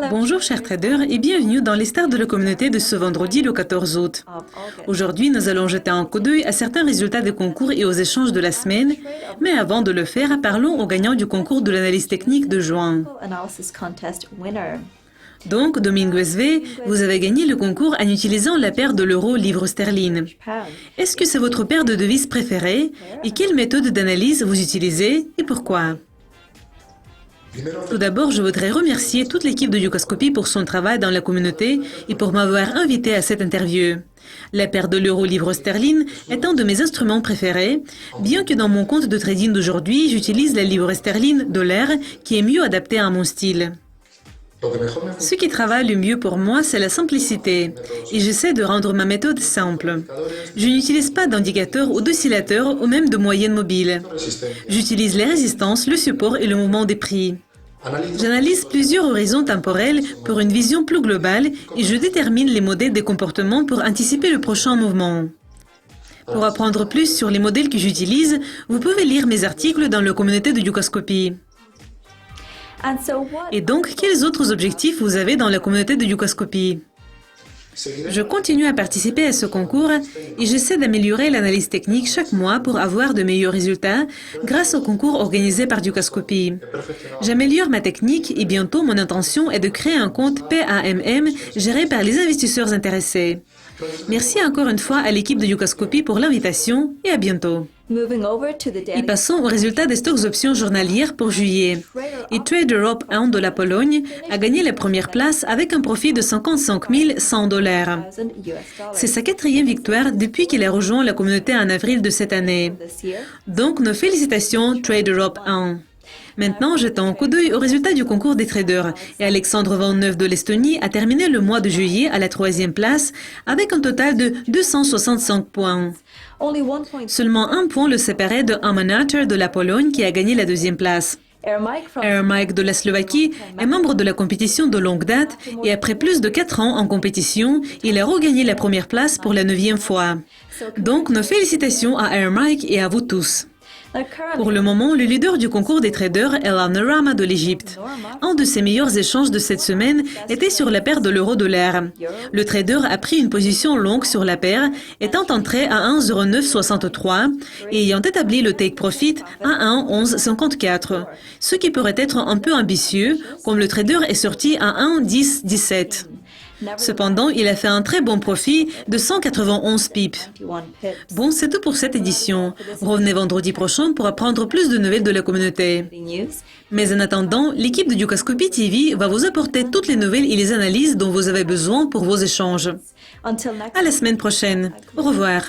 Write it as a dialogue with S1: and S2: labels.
S1: Bonjour chers traders et bienvenue dans les stars de la communauté de ce vendredi le 14 août. Aujourd'hui, nous allons jeter un coup d'œil à certains résultats des concours et aux échanges de la semaine, mais avant de le faire, parlons aux gagnants du concours de l'analyse technique de juin. Donc, Dominguez V, vous avez gagné le concours en utilisant la paire de l'euro livre sterling. Est-ce que c'est votre paire de devises préférée et quelle méthode d'analyse vous utilisez et pourquoi? Tout d'abord, je voudrais remercier toute l'équipe de Dukascopy pour son travail dans la communauté et pour m'avoir invité à cette interview. La paire de l'euro livre sterling est un de mes instruments préférés, bien que dans mon compte de trading d'aujourd'hui, j'utilise la livre sterling dollar qui est mieux adaptée à mon style. Ce qui travaille le mieux pour moi, c'est la simplicité, et j'essaie de rendre ma méthode simple. Je n'utilise pas d'indicateur ou d'oscillateur ou même de moyenne mobile. J'utilise les résistances, le support et le mouvement des prix. J'analyse plusieurs horizons temporels pour une vision plus globale et je détermine les modèles des comportements pour anticiper le prochain mouvement. Pour apprendre plus sur les modèles que j'utilise, vous pouvez lire mes articles dans la communauté de Dukascopy. Et donc, quels autres objectifs vous avez dans la communauté de Dukascopy? Je continue à participer à ce concours et j'essaie d'améliorer l'analyse technique chaque mois pour avoir de meilleurs résultats grâce au concours organisé par Dukascopy. J'améliore ma technique et bientôt mon intention est de créer un compte PAMM géré par les investisseurs intéressés. Merci encore une fois à l'équipe de Dukascopy pour l'invitation et à bientôt. Et passons aux résultats des stocks options journalières pour juillet. Et Trade Europe 1 de la Pologne a gagné la première place avec un profit de 55 100 $. C'est sa 4e victoire depuis qu'il a rejoint la communauté en avril de cette année. Donc, nos félicitations Trade Europe 1. Maintenant, jetons un coup d'œil aux résultats du concours des traders. Et Alexandre Van Neuve de l'Estonie a terminé le mois de juillet à la 3e place avec un total de 265 points. Seulement un point le séparait de Amanater de la Pologne qui a gagné la 2e place. Air Mike de la Slovaquie est membre de la compétition de longue date et après plus de 4 ans en compétition, il a regagné la première place pour la 9e fois. Donc, nos félicitations à Air Mike et à vous tous. Pour le moment, le leader du concours des traders est la Norama de l'Égypte. Un de ses meilleurs échanges de cette semaine était sur la paire de l'euro-dollar. Le trader a pris une position longue sur la paire, étant entré à 1,0963 et ayant établi le take profit à 1,1154, ce qui pourrait être un peu ambitieux, comme le trader est sorti à 1,1017. Cependant, il a fait un très bon profit de 191 pips. Bon, c'est tout pour cette édition. Revenez vendredi prochain pour apprendre plus de nouvelles de la communauté. Mais en attendant, l'équipe de Dukascopy TV va vous apporter toutes les nouvelles et les analyses dont vous avez besoin pour vos échanges. À la semaine prochaine. Au revoir.